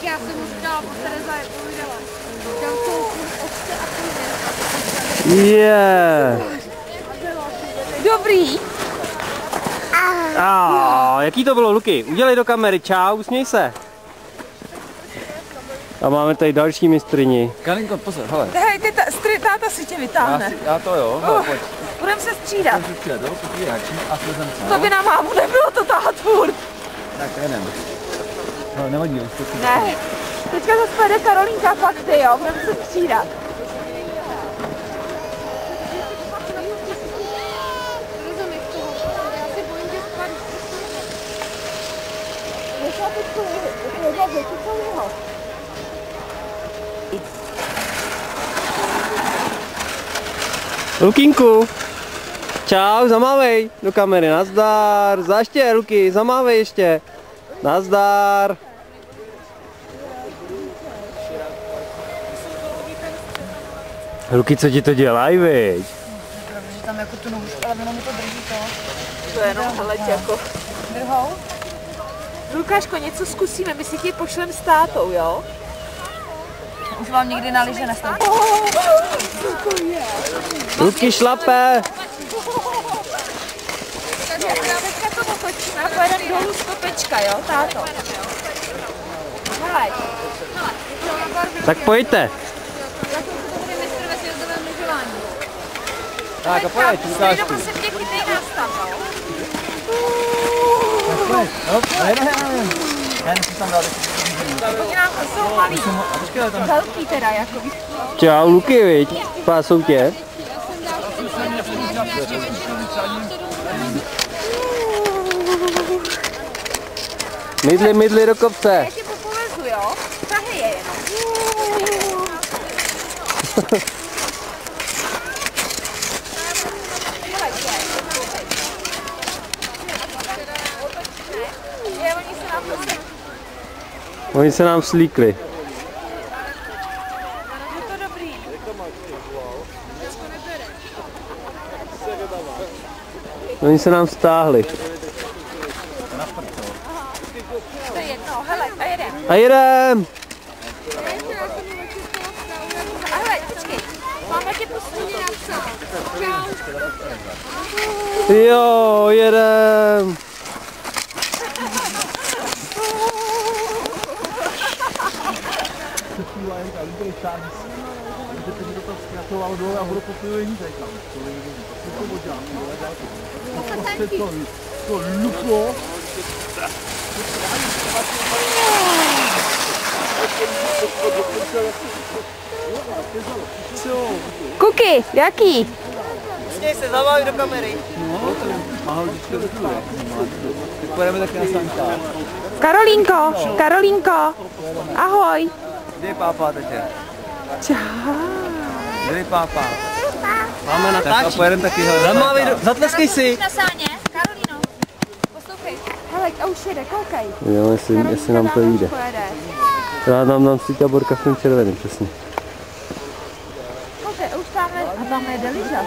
Já jsem už dala po Tereza je povídala. Dám kousku ovce a půjde. Je. Dobrý. Jaký to bylo, Luky? Udělej do kamery, čau, usměj se. A máme tady další mistryni. Kalinko, pozor, hele. Hej, táta si tě vytáhne. Já to jo, hele, pojď. Budeme se střídat. To by na mámu nebylo to tahat furt. Tak jedem. No, nevadí, už to si... Ne. Teďka zase pojede Karolínka, pak ty jo, budeme se střídat. Lukínku, čau, zamávej do kamery, nazdar, zaště, Luky, zamávej ještě, nazdar. Luky, co ti to dělají, viď? Protože tam jako tu nůžku, ale ono mi to drží to. To je jenom hleď jako. Druhou? Lukáško, něco zkusíme, my si ti pošlem s tátou, jo? Už vám nikdy na lyže nestoupí. Luky, šlape! Teďka to otočíme a pojedeme dolů z kopečka, jo, táto? Hele. Tak pojďte. Tak a pojď, Lukášku. Prosím tě, chytej nás tam, jo? Tak pojď, já nechci tam dát. Oni nám jsou malý. Velký teda, jako víš. Čau, Luky, viď? Pásou tě. Mydli do kopce. Já tě popovezu, jo? Tahej je jenom. Oni se nám slíkli. Je to dobrý. Oni se nám stáhli. To je jedno, hele, a jedem. A jedem! A hele, počkej, máme tě poslední napsat. Čau. Jo, jedem! Kuky, jaký? Směj se, zaváj do kamery. Tak pojedeme taky na Santa. Karolínko, ahoj. Kde je pápa, tetě? Čau. Kde je pápa? Máme Tak a natáčí. pojedeme taky, hele. Zamávej, zatleskej si. Na sáně, Karolíno, poslouchej. Hele, a už jede, koukej. Jo, jestli nám to vyjde. Já nám svítá borka v tom červeném, přesně. Koukej, už tamhle, a tam jede lyžař,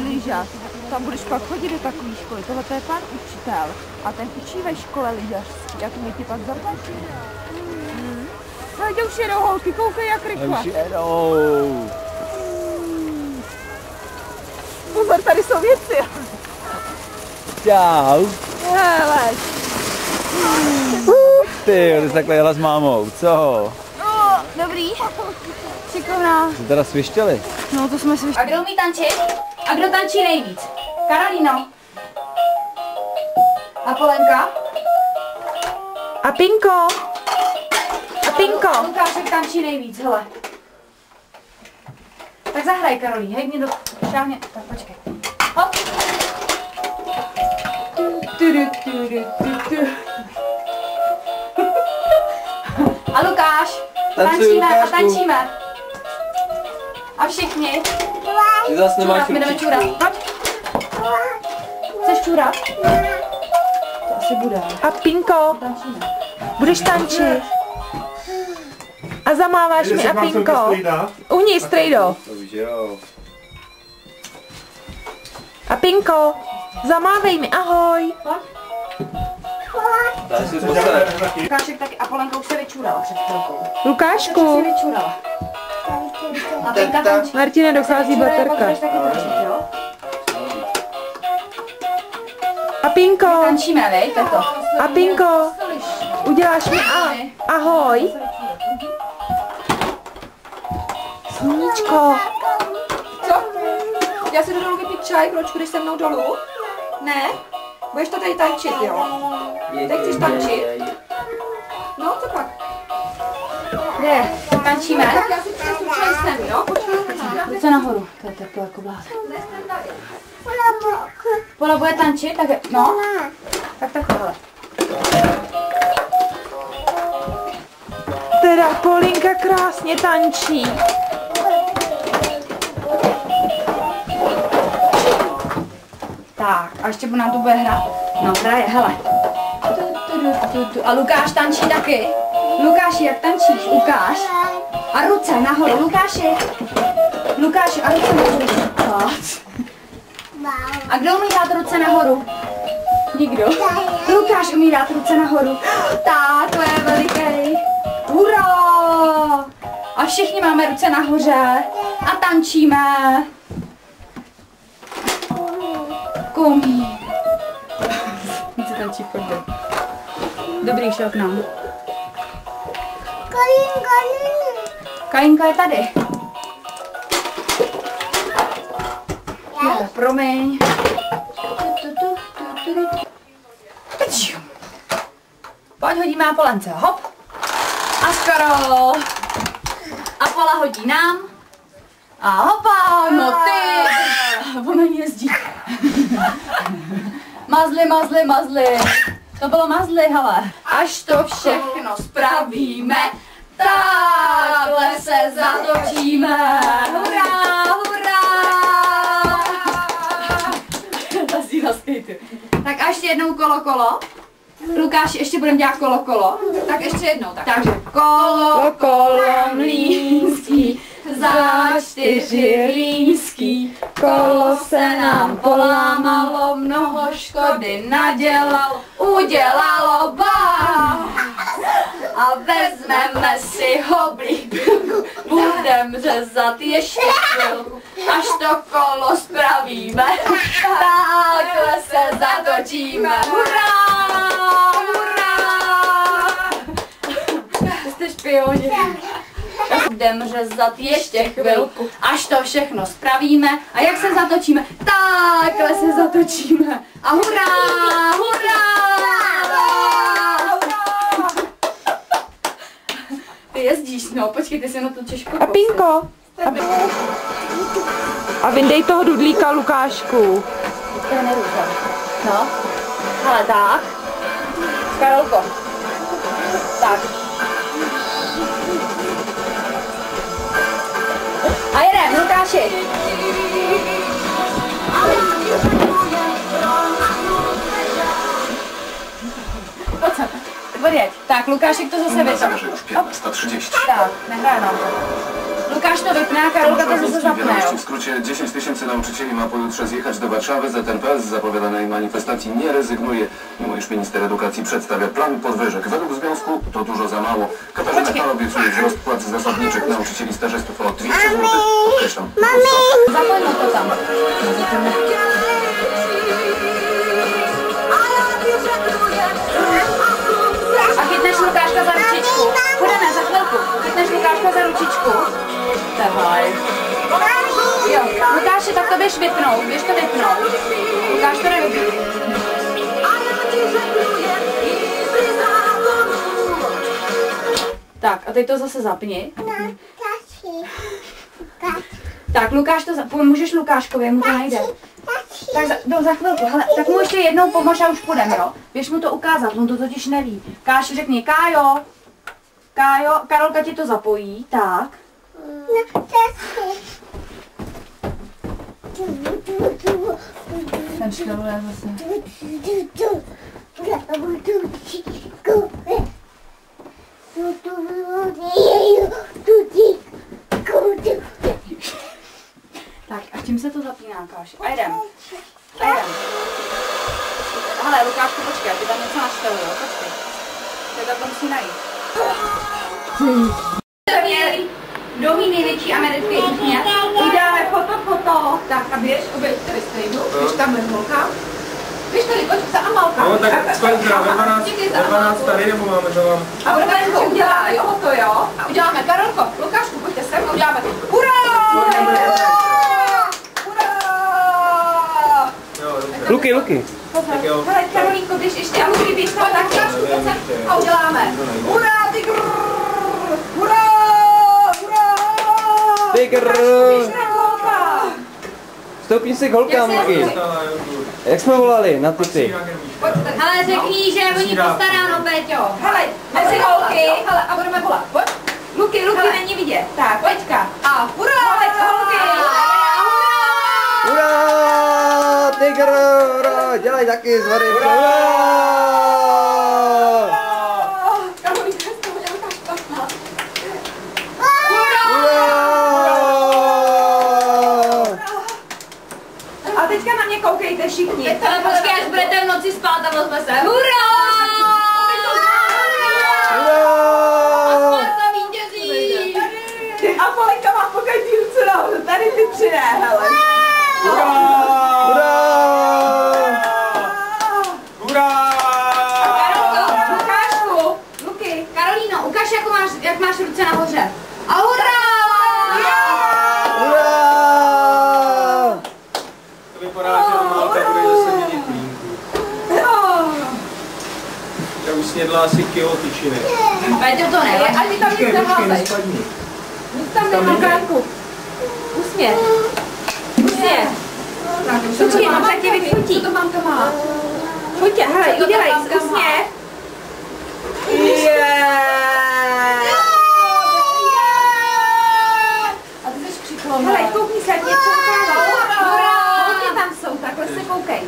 lyžař. Tam budeš pak chodit do takové školy, tohle to je pan učitel. A ten učí ve škole lyžařský, a to mi ti pak zaplatí. Hele, už jedou holky, koukej jak rychle. Už jedou. Pozor, tady jsou věci. Čau. Hele. Ty jsi takhle jela s mámou, co? No, dobrý. Šikovná. Jsi teda svištěli? No, to jsme si... A kdo umí tančit? A kdo tančí nejvíc? Karolíno. A Polenka? A Pinko? A Pinko? Lukášek tančí nejvíc, hele. Tak zahraj, Karolí, hej mě do... Šáhně, tak počkej. Hop. A Lukáš, tančíme a tančíme. A všichni. Ty zase nemáš Čůrat, my jdeme čůrat. Chceš čůrat? To asi bude. A Pinko, budeš tančit. A zamáváš mi a Pinko. Uhni, strejdo. A Pinko, zamávej mi, ahoj. Lukášek taky, a Polenka už se vyčurala před chvilkou. Lukášku, Vyčurala. A Pinka tančí. Martine, dochází baterka. Potřebuješ taky tančit, jo? A Pinko, Tančíme, vej, Peto. a Pinko, uděláš mi ahoj. Sluníčko. Co? Já si jdu dolů vypít čaj, proč jdeš se mnou dolů? Ne? Budeš to tady tančit, jo? Teď chceš tančit? No, co pak? Kde? Tančíme? Tak já si přinesu čaj sem, jo? Ruce nahoru. To je teplo jako blázen. Pola bude tančit, tak no. Tak takhle. Teda Polinka krásně tančí. Tak, a ještě nám to bude hrát. No, hraje, hele. A Lukáš tančí taky. Lukáši, jak tančíš? Ukáž. A ruce nahoru, Lukáši. Lukáši, a ruce nahoru. A kdo umí dát ruce nahoru? Nikdo. Lukáš umí dát ruce nahoru. Tak, to je veliký. Hurá! A všichni máme ruce nahoře. A tančíme. Komí. Více tančí v chodbě. Dobrý, šel k nám. Kalinka je tady. Promiň. Pojď, hodíme na Polence. Hop. A skoro. A Pola hodí nám. A hopa, no ty. Ona jezdí. Mazli. To bylo mazli, hele. Až to všechno spravíme, takhle se zatočíme. Hurá, hurá. Ta si na skateu. Tak a ještě jednou kolo. Lukáši, ještě budeme dělat kolo. Tak ještě jednou. Tak. Takže kolo mlýnský, za 4 líský. Kolo se nám polámalo, mnoho škody nadělalo, udělalo bám. A vezmeme si hoblíku, budem řezat ještě chvilku, až to kolo spravíme, takhle se zatočíme. Hurá! Jste špioni. Budem řezat ještě chvilku, až to všechno spravíme. A jak se zatočíme? Takhle se zatočíme. A hurá! Ty jezdíš, no, počkej, ty si na to Češku. A Pinko. A vyndej toho dudlíka, Lukášku. To nerušám. No, ale tak. Karolko. Tak. A jedem, Lukáši. Pojď sem. Odjeď. Tak, Lukášek to zase vypne. Tak, nehraje nám to. Lukáš to vypne a Karolka to zase zapne, jo? W skrócie 10 000 nauczycieli ma pojutrze zjechać do Warszawy. ZNP z zapowiadanej manifestacji nie rezygnuje, mimo iż minister edukacji przedstawia plan podwyżek. Według związku to dużo za mało. Katarzyna Kal obiecuje wzrost płac zasadniczych nauczycieli stażystów o 200 zł. Podkreślam. Zapojno to tam. A chytneš Lukáška za ručičku. Půjdeme za chvilku. Chytneš Lukáška za ručičku. Tehaj. Jo, Lukáši, tak to běž vypnout. Lukáš to nevypnout. Tak, a teď to zase zapni. Tak, Lukáš to pomůžeš Lukáškovi, mu to najde. Tak za chvilku, hele, tak mu ještě jednou pomož a už půjdeme, jo? Běž mu to ukázat, on to totiž neví. Káši, řekni, Kájo, Karolka ti to zapojí, tak. Ten škole zase. Tak, a čím se to zapíná, Káši? A jedem. Hele, Lukášku, počkej, ty tam něco naštel, jo? Počkej. Tak to musí najít. Kdo mý největší americký úsměv? Uděláme foto. Tak a běž, oběž tady stejnu, běž tam bez holka. Běž tady, pojď za Amalka. No tak spadíte, ve 12 tady, nebo máme za vám? A budeme to udělat, jo, to jo. A uděláme, Karolko, Lukášku, pojďte sem a uděláme. Hurá! Hurá! Luky. Tak jo. Hele, Karolínko, běž ještě a Luky, běž tam tak, Lukášku, pojď sem a uděláme. Hurá, tygr! Hurá! Hurá! Tygr! Běž na holka! Stoupni si k holkám, Luky. Jak jsme volali na ty? Hele, řekni, že je o ní postaráno, Péťo. Hele, mezi holky, hele, a budeme volat. Pojď. Luky není vidět. Tak, pojďka. A hurá, holky! Hurá! Tygr! Hurá! Dělej taky zvary. Hurá! Karolínka, z toho nějaká špatná. A teďka na mě koukejte všichni. Ale počkej, až budete v noci spát a ozve se. Hurá! Sparta vítězí! A Polenka má pokaždý ruce nahoru. Tady ty přijde, hele. Lukášku, Luky, Karolíno, ukaž, jak máš ruce nahoře. A hurá! To vypadá, že Amálka bude zase měnit klínku. Já už snědla asi kilo tyčiny. Péťo, to ne. Ani tam nic neházej. nespadni. Nic tam nemá, Kánku. Usměv. Počkej, mám tak tě vyfotí. Co to mamka má? Pojďte, hele, udělej usměv. A ty jsi křiklová. Hele, koukni se, ať něco ukážu. Hodně tam jsou, takhle se koukej.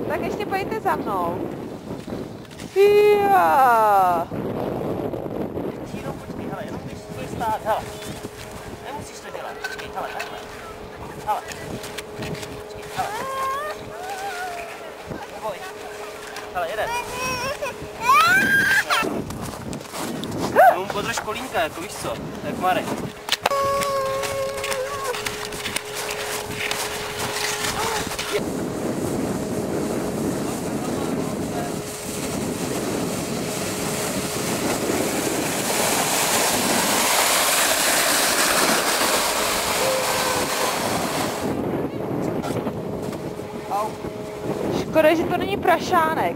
Tak ještě pojďte za mnou. Já. Jenom počkej, hele, jenom když budeš stát, hele. Nemusíš to dělat, počkej, hele, takhle. Hele. Počkej, hele. Neboj. Hele, jeden. Jenom podrž kolínka, jako víš co, jak Marek. Škoda, že to není prašánek.